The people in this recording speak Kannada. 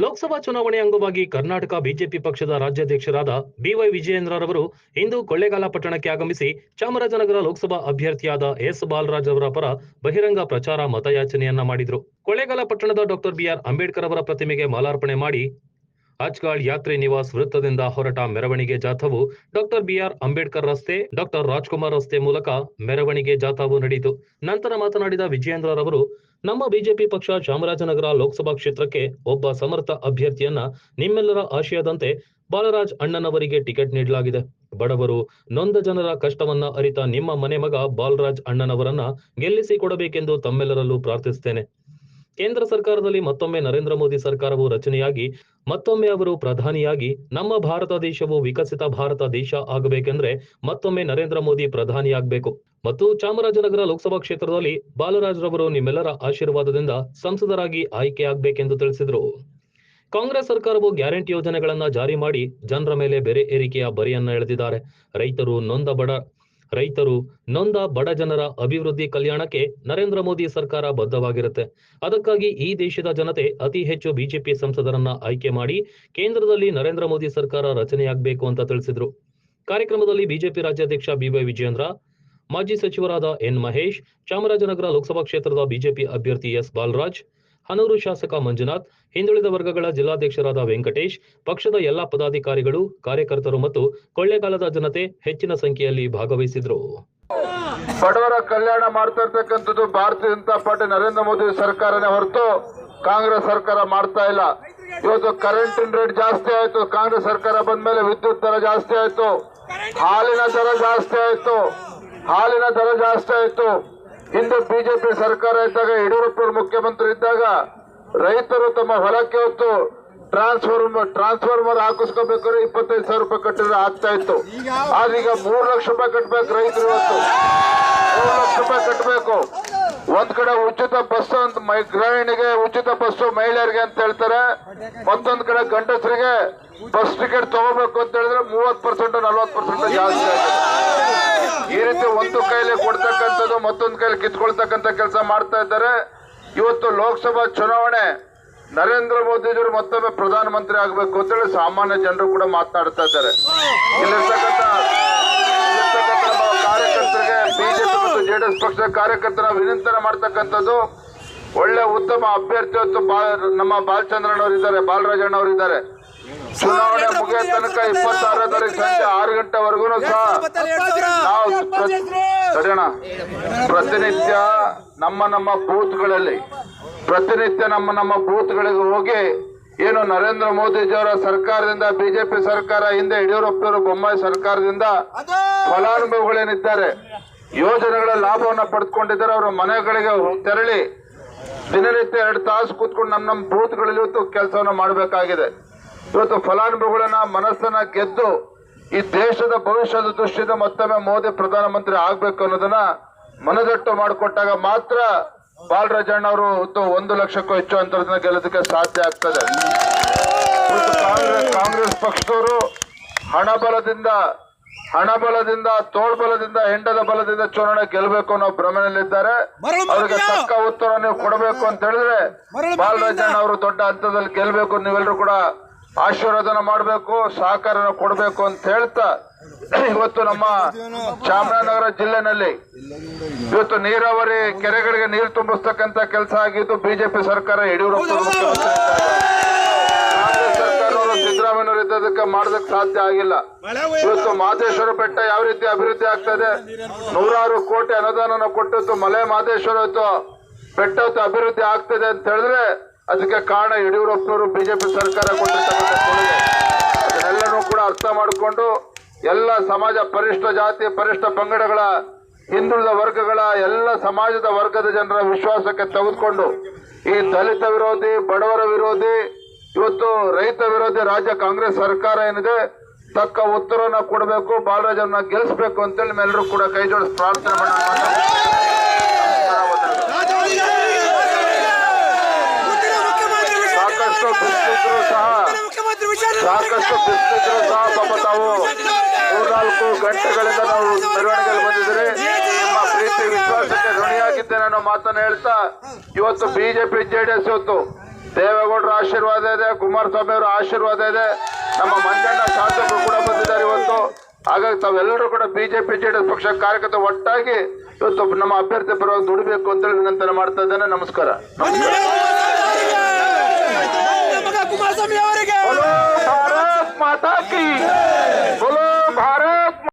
ಲೋಕಸಭಾ ಚುನಾವಣೆ ಅಂಗವಾಗಿ ಕರ್ನಾಟಕ ಬಿಜೆಪಿ ಪಕ್ಷದ ರಾಜ್ಯಾಧ್ಯಕ್ಷರಾದ ಬಿವೈ ವಿಜಯೇಂದ್ರರವರು ಇಂದು ಕೊಳ್ಳೇಗಾಲ ಪಟ್ಟಣಕ್ಕೆ ಆಗಮಿಸಿ ಚಾಮರಾಜನಗರ ಲೋಕಸಭಾ ಅಭ್ಯರ್ಥಿಯಾದ ಎಸ್ ಬಾಲರಾಜ್ ಅವರ ಪರ ಬಹಿರಂಗ ಪ್ರಚಾರ ಮತಯಾಚನೆಯನ್ನ ಮಾಡಿದರು. ಕೊಳ್ಳೇಗಾಲ ಪಟ್ಟಣದ ಡಾಕ್ಟರ್ ಬಿಆರ್ ಅಂಬೇಡ್ಕರ್ ಅವರ ಪ್ರತಿಮೆಗೆ ಮಾಲಾರ್ಪಣೆ ಮಾಡಿ ಅಜ್ಗಾಳ್ ಯಾತ್ರಿ ನಿವಾಸ್ ವೃತ್ತದಿಂದ ಹೊರಟ ಮೆರವಣಿಗೆ ಜಾಥವು ಡಾಕ್ಟರ್ ಬಿಆರ್ ಅಂಬೇಡ್ಕರ್ ರಸ್ತೆ, ಡಾಕ್ಟರ್ ರಾಜ್ಕುಮಾರ್ ರಸ್ತೆ ಮೂಲಕ ಮೆರವಣಿಗೆ ಜಾಥವು ನಡೆಯಿತು. ನಂತರ ಮಾತನಾಡಿದ ವಿಜಯೇಂದ್ರರವರು, ನಮ್ಮ ಬಿಜೆಪಿ ಪಕ್ಷ ಚಾಮರಾಜನಗರ ಲೋಕಸಭಾ ಕ್ಷೇತ್ರಕ್ಕೆ ಒಬ್ಬ ಸಮರ್ಥ ಅಭ್ಯರ್ಥಿಯನ್ನ ನಿಮ್ಮೆಲ್ಲರ ಆಶಯದಂತೆ ಬಾಲರಾಜ್ ಅಣ್ಣನವರಿಗೆ ಟಿಕೆಟ್ ನೀಡಲಾಗಿದೆ. ಬಡವರು, ನೊಂದ ಜನರ ಕಷ್ಟವನ್ನ ಅರಿತ ನಿಮ್ಮ ಮನೆ ಮಗ ಬಾಲರಾಜ್ ಅಣ್ಣನವರನ್ನ ಗೆಲ್ಲಿಸಿಕೊಡಬೇಕೆಂದು ತಮ್ಮೆಲ್ಲರಲ್ಲೂ ಪ್ರಾರ್ಥಿಸುತ್ತೇನೆ. ಕೇಂದ್ರ ಸರ್ಕಾರದಲ್ಲಿ ಮತ್ತೊಮ್ಮೆ ನರೇಂದ್ರ ಮೋದಿ ಸರ್ಕಾರವು ರಚನೆಯಾಗಿ ಮತ್ತೊಮ್ಮೆ ಅವರು ಪ್ರಧಾನಿಯಾಗಿ ನಮ್ಮ ಭಾರತ ದೇಶವು ವಿಕಸಿತ ಭಾರತ ದೇಶ ಆಗಬೇಕೆಂದ್ರೆ ಮತ್ತೊಮ್ಮೆ ನರೇಂದ್ರ ಮೋದಿ ಪ್ರಧಾನಿಯಾಗಬೇಕು ಮತ್ತು ಚಾಮರಾಜನಗರ ಲೋಕಸಭಾ ಕ್ಷೇತ್ರದಲ್ಲಿ ಬಾಲರಾಜ್ ರವರು ನಿಮ್ಮೆಲ್ಲರ ಆಶೀರ್ವಾದದಿಂದ ಸಂಸದರಾಗಿ ಆಯ್ಕೆಯಾಗಬೇಕೆಂದು ತಿಳಿಸಿದರು. ಕಾಂಗ್ರೆಸ್ ಸರ್ಕಾರವು ಗ್ಯಾರಂಟಿ ಯೋಜನೆಗಳನ್ನ ಜಾರಿ ಮಾಡಿ ಜನರ ಮೇಲೆ ಬೆಲೆ ಏರಿಕೆಯ ಬರೆಯನ್ನ ಎಳೆದಿದ್ದಾರೆ. ರೈತರು ನೊಂದ ಬಡ ಜನರ ಅಭಿವೃದ್ಧಿ ಕಲ್ಯಾಣಕ್ಕೆ ನರೇಂದ್ರ ಮೋದಿ ಸರ್ಕಾರ ಬದ್ಧವಾಗಿರುತ್ತೆ. ಅದಕ್ಕಾಗಿ ಈ ದೇಶದ ಜನತೆ ಅತಿ ಹೆಚ್ಚು ಬಿಜೆಪಿ ಸಂಸದರನ್ನ ಆಯ್ಕೆ ಮಾಡಿ ಕೇಂದ್ರದಲ್ಲಿ ನರೇಂದ್ರ ಮೋದಿ ಸರ್ಕಾರ ರಚನೆಯಾಗಬೇಕು ಅಂತ ತಿಳಿಸಿದ್ರು. ಕಾರ್ಯಕ್ರಮದಲ್ಲಿ ಬಿಜೆಪಿ ರಾಜ್ಯಾಧ್ಯಕ್ಷ ಬಿವೈ ವಿಜಯೇಂದ್ರ, ಮಾಜಿ ಸಚಿವರಾದ ಎನ್ ಮಹೇಶ್, ಚಾಮರಾಜನಗರ ಲೋಕಸಭಾ ಕ್ಷೇತ್ರದ ಬಿಜೆಪಿ ಅಭ್ಯರ್ಥಿ ಎಸ್ ಬಾಲರಾಜ್, ಹನೂರು ಶಾಸಕ ಮಂಜುನಾಥ್, ಹಿಂದುಳಿದ ವರ್ಗಗಳ ಜಿಲ್ಲಾಧ್ಯಕ್ಷರಾದ ವೆಂಕಟೇಶ್, ಪಕ್ಷದ ಎಲ್ಲಾ ಪದಾಧಿಕಾರಿಗಳು, ಕಾರ್ಯಕರ್ತರು ಮತ್ತು ಕೊಳ್ಳೇಗಾಲದ ಜನತೆ ಹೆಚ್ಚಿನ ಸಂಖ್ಯೆಯಲ್ಲಿ ಭಾಗವಹಿಸಿದ್ರು. ಬಡವರ ಕಲ್ಯಾಣ ಮಾಡ್ತಾ ಇರ್ತಕ್ಕಂಥದ್ದು ಭಾರತೀಯ ಜನತಾ ಪಾರ್ಟಿ ನರೇಂದ್ರ ಮೋದಿ ಸರ್ಕಾರನೇ ಹೊರತು ಕಾಂಗ್ರೆಸ್ ಸರ್ಕಾರ ಮಾಡ್ತಾ ಇಲ್ಲ. ಇವತ್ತು ಕರೆಂಟಿನ ರೇಟ್ ಜಾಸ್ತಿ ಆಯ್ತು, ಕಾಂಗ್ರೆಸ್ ಸರ್ಕಾರ ಬಂದ ಮೇಲೆ ವಿದ್ಯುತ್ ದರ ಜಾಸ್ತಿ ಆಯ್ತು, ಹಾಲಿನ ದರ ಜಾಸ್ತಿ ಆಯ್ತು. ಇಂದು ಬಿಜೆಪಿ ಸರ್ಕಾರ ಇದ್ದಾಗ, ಯಡಿಯೂರಪ್ಪ ಮುಖ್ಯಮಂತ್ರಿ ಇದ್ದಾಗ ರೈತರು ತಮ್ಮ ಹೊಲಕ್ಕೆ ಹೊತ್ತು ಟ್ರಾನ್ಸ್ಫಾರ್ಮರ್ ಹಾಕಿಸ್ಕೋಬೇಕಾದ್ರೆ 25,000 ರೂಪಾಯಿ ಕಟ್ಟಿದ್ರೆ ಆಗ್ತಾ ಇತ್ತು. ಆದ್ರೀಗ 3 ಲಕ್ಷ ರೂಪಾಯಿ ಕಟ್ಟಬೇಕು ರೈತರು. ಇವತ್ತು 3 ಲಕ್ಷ ರೂಪಾಯಿ ಕಟ್ಟಬೇಕು. ಒಂದ್ ಕಡೆ ಉಚಿತ ಬಸ್ ಅಂತ ಗೃಹಿಣಿಗೆ ಉಚಿತ ಬಸ್ಸು ಮಹಿಳೆಯರಿಗೆ ಅಂತ ಹೇಳ್ತಾರೆ, ಮತ್ತೊಂದ್ ಕಡೆ ಗಂಡಸರಿಗೆ ಬಸ್ ಟಿಕೆಟ್ ತಗೋಬೇಕು ಅಂತ ಹೇಳಿದ್ರೆ 30% 40% ಜಾಸ್ತಿ ಆಗಿದೆ. ಈ ರೀತಿ ಒಂದು ಕೈಲಿ ಕೊಡ್ತಕ್ಕಂಥದ್ದು ಮತ್ತೊಂದು ಕೈಲಿ ಕಿತ್ಕೊಳ್ತಕ್ಕಂಥ ಕೆಲಸ ಮಾಡ್ತಾ ಇದ್ದಾರೆ. ಇವತ್ತು ಲೋಕಸಭಾ ಚುನಾವಣೆ ನರೇಂದ್ರ ಮೋದಿಜಿಯವರು ಮತ್ತೊಮ್ಮೆ ಪ್ರಧಾನಮಂತ್ರಿ ಆಗಬೇಕು ಅಂತೇಳಿ ಸಾಮಾನ್ಯ ಜನರು ಕೂಡ ಮಾತನಾಡ್ತಾ ಇದ್ದಾರೆ. ಇಲ್ಲಿರ್ತಕ್ಕಂಥ ಕಾರ್ಯಕರ್ತರಿಗೆ, ಬಿಜೆಪಿ ಮತ್ತು ಜೆಡಿಎಸ್ ಪಕ್ಷದ ಕಾರ್ಯಕರ್ತರ ವಿನಂತಿ ಮಾಡ್ತಕ್ಕಂಥದ್ದು, ಒಳ್ಳೆ ಉತ್ತಮ ಅಭ್ಯರ್ಥಿ ಹೊತ್ತು ನಮ್ಮ ಬಾಲಚಂದ್ರನ್ ಇದ್ದಾರೆ, ಬಾಲರಾಜಣ್ಣ ಅವರು ಇದ್ದಾರೆ. ಚುನಾವಣೆ ಮುಗಿಯ ತನಕ 26ನೇ ತಾರೀಕು ಸಂಜೆ 6 ಗಂಟೆವರೆಗೂ ಸಹ ನಾವು ಪ್ರತಿನಿತ್ಯ ನಮ್ಮ ಬೂತ್ಗಳಿಗೆ ಹೋಗಿ ಏನು ನರೇಂದ್ರ ಮೋದಿಜಿಯವರ ಸರ್ಕಾರದಿಂದ, ಬಿಜೆಪಿ ಸರ್ಕಾರ, ಹಿಂದೆ ಯಡಿಯೂರಪ್ಪನವರು ಬೊಮ್ಮಾಯಿ ಸರ್ಕಾರದಿಂದ ಫಲಾನುಭವಿಗಳೇನಿದ್ದಾರೆ, ಯೋಜನೆಗಳ ಲಾಭವನ್ನು ಪಡೆದುಕೊಂಡಿದ್ದಾರೆ, ಅವರ ಮನೆಗಳಿಗೆ ತೆರಳಿ ದಿನನಿತ್ಯ 2 ತಾಸು ಕೂತ್ಕೊಂಡು ನಮ್ಮ ಬೂತ್ಗಳಲ್ಲಿ ಇವತ್ತು ಕೆಲಸವನ್ನು ಮಾಡಬೇಕಾಗಿದೆ. ಇವತ್ತು ಫಲಾನುಭವಿಗಳನ್ನ ಮನಸ್ಸನ್ನ ಗೆದ್ದು ಈ ದೇಶದ ಭವಿಷ್ಯದ ದೃಷ್ಟಿಯಿಂದ ಮತ್ತೊಮ್ಮೆ ಮೋದಿ ಪ್ರಧಾನಮಂತ್ರಿ ಆಗ್ಬೇಕು ಅನ್ನೋದನ್ನ ಮನದಟ್ಟು ಮಾಡಿಕೊಟ್ಟಾಗ ಮಾತ್ರ ಬಾಲರಾಜಣ್ಣ ಅವರು 1 ಲಕ್ಷಕ್ಕೂ ಹೆಚ್ಚು ಅಂತರದಿಂದ ಗೆಲ್ಲೋದಕ್ಕೆ ಸಾಧ್ಯ ಆಗ್ತದೆ. ಕಾಂಗ್ರೆಸ್ ಪಕ್ಷದವರು ಹಣಬಲದಿಂದ, ತೋಳ್ಬಲದಿಂದ, ಹೆಂಡದ ಬಲದಿಂದ ಚುನಾವಣೆ ಗೆಲ್ಲಬೇಕು ಅನ್ನೋ ಭ್ರಮೆಯಲ್ಲಿದ್ದಾರೆ. ಅವರಿಗೆ ತಕ್ಕ ಉತ್ತರ ನೀವು ಕೊಡಬೇಕು ಅಂತ ಹೇಳಿದ್ರೆ ಬಾಲರಾಜಣ್ಣ ಅವರು ದೊಡ್ಡ ಹಂತದಲ್ಲಿ ಗೆಲ್ಲಬೇಕು. ನೀವೆಲ್ಲರೂ ಕೂಡ ಆಶೀರ್ವಾದನ ಮಾಡಬೇಕು, ಸಹಕಾರನ ಕೊಡಬೇಕು ಅಂತ ಹೇಳ್ತಾ, ಇವತ್ತು ನಮ್ಮ ಚಾಮರಾಜನಗರ ಜಿಲ್ಲೆನಲ್ಲಿ ಇವತ್ತು ನೀರಾವರಿ ಕೆರೆಗಳಿಗೆ ನೀರು ತುಂಬಿಸ್ತಕ್ಕಂಥ ಕೆಲಸ ಆಗಿದ್ದು ಬಿಜೆಪಿ ಸರ್ಕಾರ, ಯಡಿಯೂರಪ್ಪ ಮುಖ್ಯಮಂತ್ರಿ ಕಾಂಗ್ರೆಸ್ ಸರ್ಕಾರವರು ಸಿದ್ದರಾಮಯ್ಯವರು ಇದ್ದದಕ್ಕೆ ಮಾಡೋದಕ್ಕೆ ಸಾಧ್ಯ ಆಗಿಲ್ಲ. ಇವತ್ತು ಮಹದೇಶ್ವರ ಬೆಟ್ಟ ಯಾವ ರೀತಿ ಅಭಿವೃದ್ಧಿ ಆಗ್ತದೆ, 100 ಕೋಟಿ ಅನುದಾನ ಕೊಟ್ಟು ಮಲೆ ಮಹದೇಶ್ವರ ಬೆಟ್ಟ ಅಭಿವೃದ್ಧಿ ಆಗ್ತದೆ ಅಂತ ಹೇಳಿದ್ರೆ ಅದಕ್ಕೆ ಕಾರಣ ಯಡಿಯೂರಪ್ಪನವರು, ಬಿಜೆಪಿ ಸರ್ಕಾರ ಕೊಟ್ಟಿರ್ತಕ್ಕಂಥ ಕೊಡುಗೆ. ಅದನ್ನೆಲ್ಲನೂ ಕೂಡ ಅರ್ಥ ಮಾಡಿಕೊಂಡು ಎಲ್ಲ ಸಮಾಜ, ಪರಿಶಿಷ್ಟ ಜಾತಿ, ಪರಿಶಿಷ್ಟ ಪಂಗಡಗಳ, ಹಿಂದುಳಿದ ವರ್ಗಗಳ ಎಲ್ಲ ಸಮಾಜದ ವರ್ಗದ ಜನರ ವಿಶ್ವಾಸಕ್ಕೆ ತೆಗೆದುಕೊಂಡು ಈ ದಲಿತ ವಿರೋಧಿ, ಬಡವರ ವಿರೋಧಿ, ಇವತ್ತು ರೈತ ವಿರೋಧಿ ರಾಜ್ಯ ಕಾಂಗ್ರೆಸ್ ಸರ್ಕಾರ ಏನಿದೆ ತಕ್ಕ ಉತ್ತರವನ್ನ ಕೊಡಬೇಕು, ಬಾಲರಾಜನ್ನ ಗೆಲ್ಲಿಸಬೇಕು ಅಂತೇಳಿ ಎಲ್ಲರೂ ಕೂಡ ಕೈ ಜೋಡಿಸಿ ಪ್ರಾರ್ಥನೆ ಮಾಡೋಣ. ಸಾಕಷ್ಟು ಬಿಸಿಲಿದ್ರು ಸಹ ಪಾಪ ತಾವು 3-4 ಗಂಟೆಗಳಿಂದ ನಾವು ಮೆರವಣಿಗೆಯಲ್ಲಿ ಬಂದಿದ್ರೆ ನಿಮ್ಮ ಪ್ರೀತಿ ವಿಶ್ವಾಸಕ್ಕೆ ಋಣಿಯಾಗಿದ್ದೇನೆ ಅನ್ನೋ ಮಾತನ್ನು ಹೇಳ್ತಾ, ಇವತ್ತು ಬಿಜೆಪಿ ಜೆಡಿಎಸ್ ಇವತ್ತು ದೇವೇಗೌಡರ ಆಶೀರ್ವಾದ ಇದೆ, ಕುಮಾರಸ್ವಾಮಿ ಅವರ ಆಶೀರ್ವಾದ ಇದೆ, ನಮ್ಮ ಮಂಜಣ್ಣ ಶಾಸಕರು ಕೂಡ ಬಂದಿದ್ದಾರೆ ಇವತ್ತು. ಹಾಗಾಗಿ ತಾವೆಲ್ಲರೂ ಕೂಡ ಬಿಜೆಪಿ ಜೆಡಿಎಸ್ ಪಕ್ಷ ಕಾರ್ಯಕರ್ತ ಒಟ್ಟಾಗಿ ಇವತ್ತು ನಮ್ಮ ಅಭ್ಯರ್ಥಿ ಪರವಾಗಿ ದುಡಿಬೇಕು ಅಂತ ಹೇಳಿ ವಿನಂತಿ ಮಾಡ್ತಾ ಇದ್ದೇನೆ. ನಮಸ್ಕಾರ. ಭಾರತ್ ಮಾತಾ ಕಿ